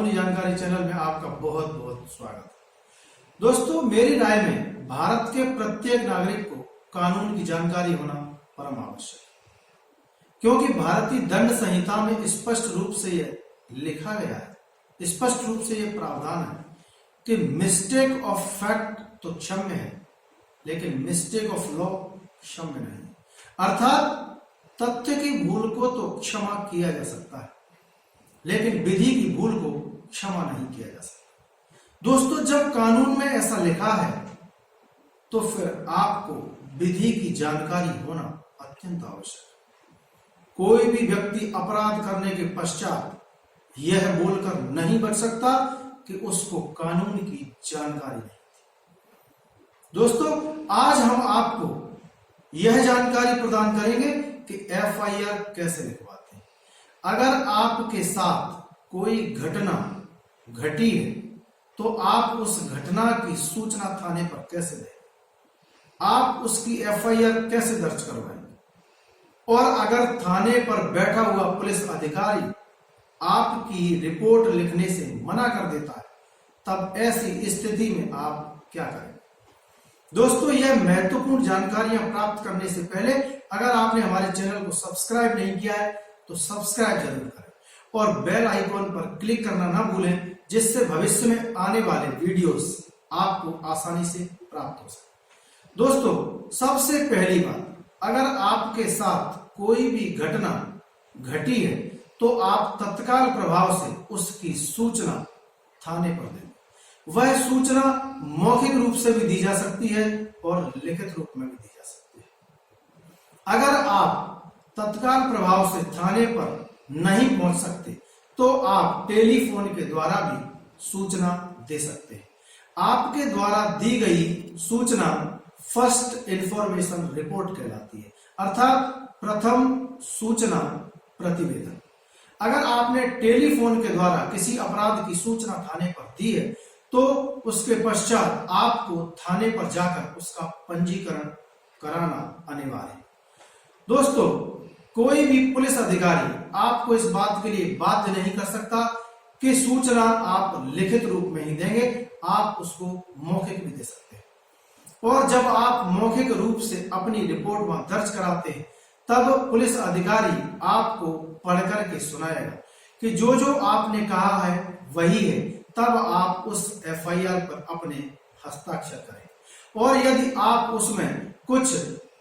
कानूनी जानकारी चैनल में आपका बहुत बहुत स्वागत है। दोस्तों, मेरी राय में भारत के प्रत्येक नागरिक को कानून की जानकारी होना परम आवश्यक है, क्योंकि भारतीय दंड संहिता में स्पष्ट रूप से यह लिखा गया है, स्पष्ट रूप से यह प्रावधान है कि मिस्टेक ऑफ फैक्ट तो क्षम्य है, लेकिन मिस्टेक ऑफ लॉ क्षम्य नहीं। अर्थात तथ्य की भूल को तो क्षमा किया जा सकता है, लेकिन विधि की भूल को क्षमा नहीं किया जा सकता। दोस्तों, जब कानून में ऐसा लिखा है तो फिर आपको विधि की जानकारी होना अत्यंत आवश्यक है। कोई भी व्यक्ति अपराध करने के पश्चात यह बोलकर नहीं बच सकता कि उसको कानून की जानकारी नहीं थी। दोस्तों, आज हम आपको यह जानकारी प्रदान करेंगे कि एफआईआर कैसे लिखवाते हैं। अगर आपके साथ कोई घटना घटी है तो आप उस घटना की सूचना थाने पर कैसे दें, आप उसकी एफआईआर कैसे दर्ज करवाएंगे, और अगर थाने पर बैठा हुआ पुलिस अधिकारी आपकी रिपोर्ट लिखने से मना कर देता है, तब ऐसी स्थिति में आप क्या करें। दोस्तों, यह महत्वपूर्ण जानकारियां प्राप्त करने से पहले अगर आपने हमारे चैनल को सब्सक्राइब नहीं किया है तो सब्सक्राइब जरूर करें और बेल आइकॉन पर क्लिक करना ना भूलें, जिससे भविष्य में आने वाले वीडियोस आपको आसानी से प्राप्त हो सके। दोस्तों, सबसे पहली बात, अगर आपके साथ कोई भी घटना घटी है तो आप तत्काल प्रभाव से उसकी सूचना थाने पर दें। वह सूचना मौखिक रूप से भी दी जा सकती है और लिखित रूप में भी दी जा सकती है। अगर आप तत्काल प्रभाव से थाने पर नहीं पहुंच सकते तो आप टेलीफोन के द्वारा भी सूचना दे सकते हैं। आपके द्वारा दी गई सूचना फर्स्ट इंफॉर्मेशन रिपोर्ट कहलाती है, अर्थात प्रथम सूचना प्रतिवेदन। अगर आपने टेलीफोन के द्वारा किसी अपराध की सूचना थाने पर दी है तो उसके पश्चात आपको थाने पर जाकर उसका पंजीकरण कराना अनिवार्य है। दोस्तों, कोई भी पुलिस अधिकारी आपको इस बात के लिए बाध्य नहीं कर सकता कि सूचना आप लिखित रूप में ही देंगे, आप उसको मौखिक भी दे सकते हैं। और जब आप मौखिक रूप से अपनी रिपोर्ट वहां दर्ज कराते हैं तब पुलिस अधिकारी आपको पढ़कर के सुनाएगा कि जो जो आपने कहा है वही है। तब आप उस एफआईआर पर अपने हस्ताक्षर करें, और यदि आप उसमें कुछ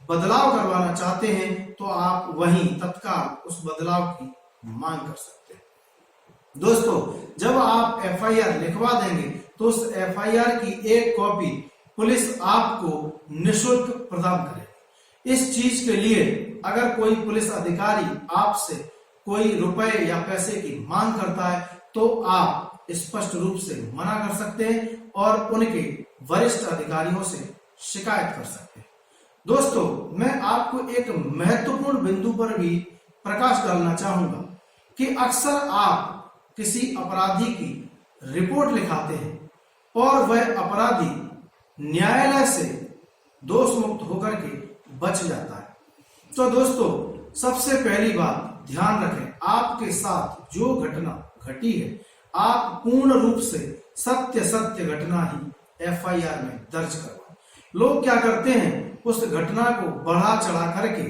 बदलाव करवाना चाहते हैं तो आप वहीं तत्काल उस बदलाव की मांग कर सकते हैं। दोस्तों, जब आप एफआईआर लिखवा देंगे तो उस एफआईआर की एक कॉपी पुलिस आपको निःशुल्क प्रदान करेगी। इस चीज के लिए अगर कोई पुलिस अधिकारी आपसे कोई रुपए या पैसे की मांग करता है तो आप स्पष्ट रूप से मना कर सकते हैं और उनके वरिष्ठ अधिकारियों से शिकायत कर सकते हैं। दोस्तों, मैं आपको एक महत्वपूर्ण बिंदु पर भी प्रकाश डालना चाहूंगा कि अक्सर आप किसी अपराधी की रिपोर्ट लिखाते हैं और वह अपराधी न्यायालय से दोष मुक्त होकर के बच जाता है। तो दोस्तों, सबसे पहली बात ध्यान रखें, आपके साथ जो घटना घटी है आप पूर्ण रूप से सत्य घटना ही एफआईआर में दर्ज करवाएं। लोग क्या करते हैं, उस घटना को बढ़ा चढ़ा करके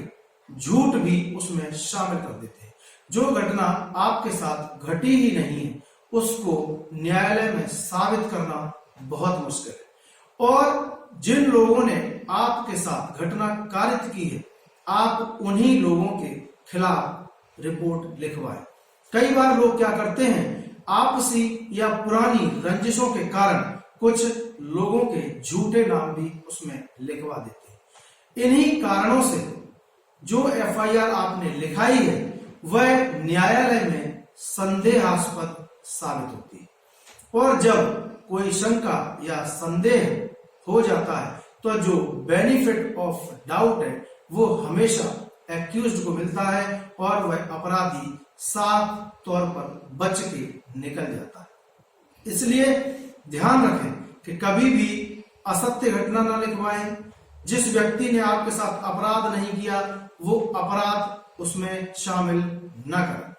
झूठ भी उसमें शामिल कर देते हैं। जो घटना आपके साथ घटी ही नहीं है उसको न्यायालय में साबित करना बहुत मुश्किल है, और जिन लोगों ने आपके साथ घटना कारित की है आप उन्हीं लोगों के खिलाफ रिपोर्ट लिखवाएं। कई बार लोग क्या करते हैं, आपसी या पुरानी रंजिशों के कारण कुछ लोगों के झूठे नाम भी उसमें लिखवा देते हैं। इन्हीं कारणों से जो एफआईआर आपने लिखाई है वह न्यायालय में संदेहास्पद साबित होती है, और जब कोई शंका या संदेह हो जाता है तो जो बेनिफिट ऑफ डाउट है वो हमेशा एक्यूज्ड को मिलता है और वह अपराधी साफ तौर पर बच के निकल जाता है। इसलिए ध्यान रखें कि कभी भी असत्य घटना न लिखवाएं। जिस व्यक्ति ने आपके साथ अपराध नहीं किया वो अपराध उसमें शामिल न करें।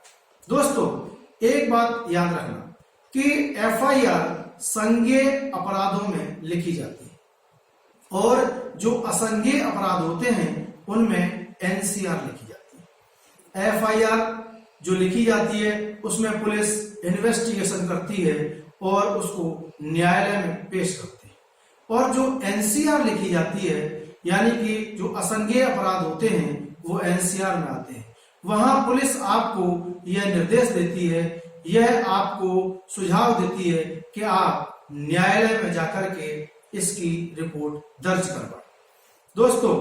दोस्तों, एक बात याद रखना, कि एफआईआर संज्ञेय अपराधों में लिखी जाती है और जो असंज्ञेय अपराध होते हैं उनमें एनसीआर लिखी जाती है। एफआईआर जो लिखी जाती है उसमें पुलिस इन्वेस्टिगेशन करती है और उसको न्यायालय में पेश करती है, और जो एनसीआर लिखी जाती है यानी कि जो असंज्ञेय अपराध होते हैं वो एनसीआर में आते हैं। वहां पुलिस आपको यह निर्देश देती है, यह आपको सुझाव देती है कि आप न्यायालय में जाकर के इसकी रिपोर्ट दर्ज करवाएं। दोस्तों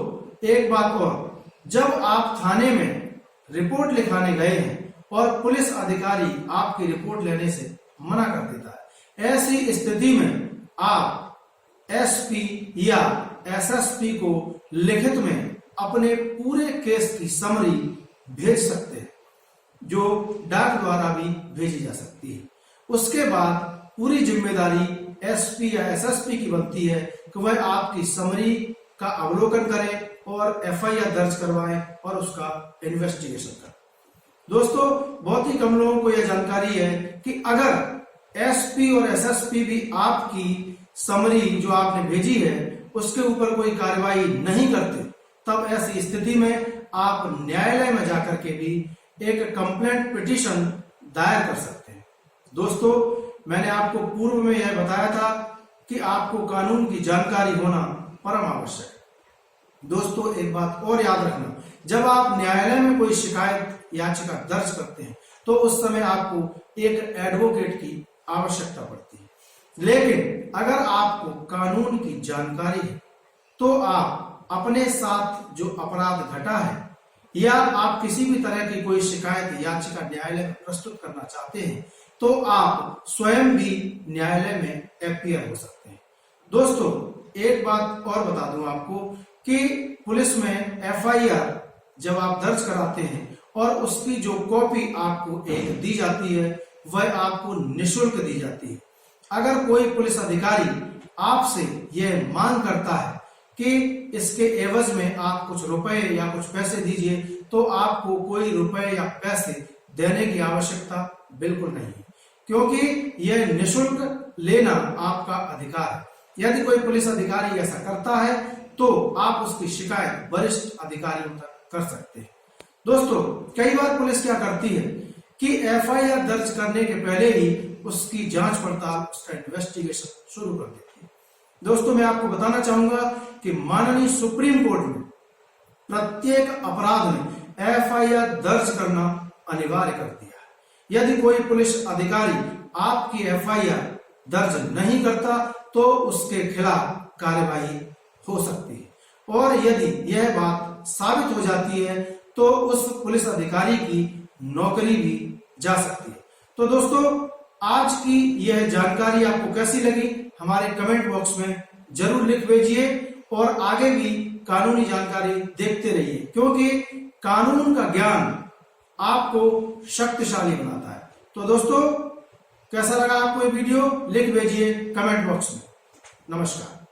एक बात और, जब आप थाने में रिपोर्ट लिखाने गए हैं और पुलिस अधिकारी आपकी रिपोर्ट लेने से मना कर देता है, ऐसी स्थिति में आप एसपी या एसएसपी को लिखित में अपने पूरे केस की समरी भेज सकते हैं, जो डाक द्वारा भी भेजी जा सकती है। उसके बाद पूरी जिम्मेदारी एसपी या एसएसपी की बनती है कि वह आपकी समरी का अवलोकन करें और एफआईआर दर्ज करवाएं और उसका इन्वेस्टिगेशन करें। दोस्तों बहुत ही कम लोगों को यह जानकारी है कि अगर एसपी और एसएसपी भी आपकी समरी जो आपने भेजी है उसके ऊपर कोई कार्रवाई नहीं करते, तब ऐसी स्थिति में आप न्यायालय में जाकर के भी एक कंप्लेंट पिटीशन दायर कर सकते हैं। दोस्तों मैंने आपको पूर्व में यह बताया था कि आपको कानून की जानकारी होना परम आवश्यक है। दोस्तों एक बात और याद रखना, जब आप न्यायालय में कोई शिकायत याचिका दर्ज करते हैं तो उस समय आपको एक एडवोकेट की आवश्यकता पड़ती है, लेकिन अगर आपको कानून की जानकारी है तो आप अपने साथ जो अपराध घटा है या आप किसी भी तरह की कोई शिकायत याचिका न्यायालय में प्रस्तुत करना चाहते हैं तो आप स्वयं भी न्यायालय में अपीयर हो सकते हैं। दोस्तों एक बात और बता दूं आपको कि पुलिस में एफआईआर जब आप दर्ज कराते हैं और उसकी जो कॉपी आपको एक दी जाती है वह आपको निःशुल्क दी जाती है। अगर कोई पुलिस अधिकारी आपसे यह मांग करता है कि इसके एवज में आप कुछ रुपए या कुछ पैसे दीजिए, तो आपको कोई रुपए या पैसे देने की आवश्यकता बिल्कुल नहीं है, क्योंकि यह निःशुल्क लेना आपका अधिकार है। यदि कोई पुलिस अधिकारी ऐसा करता है तो आप उसकी शिकायत वरिष्ठ अधिकारियों तक कर सकते हैं। दोस्तों कई बार पुलिस क्या करती है कि एफआईआर दर्ज करने के पहले ही उसकी जांच पड़ताल, उसका इन्वेस्टिगेशन शुरू कर देती है। दोस्तों मैं आपको बताना चाहूंगा कि माननीय सुप्रीम कोर्ट ने प्रत्येक अपराध में एफआईआर दर्ज करना अनिवार्य कर दिया है। यदि कोई पुलिस अधिकारी आपकी एफआईआर दर्ज नहीं करता तो उसके खिलाफ कार्यवाही हो सकती है, और यदि यह बात साबित हो जाती है तो उस पुलिस अधिकारी की नौकरी भी जा सकती है। तो दोस्तों आज की यह जानकारी आपको कैसी लगी हमारे कमेंट बॉक्स में जरूर लिख भेजिए, और आगे भी कानूनी जानकारी देखते रहिए, क्योंकि कानून का ज्ञान आपको शक्तिशाली बनाता है। तो दोस्तों कैसा लगा आपको ये वीडियो लिख भेजिए कमेंट बॉक्स में। नमस्कार।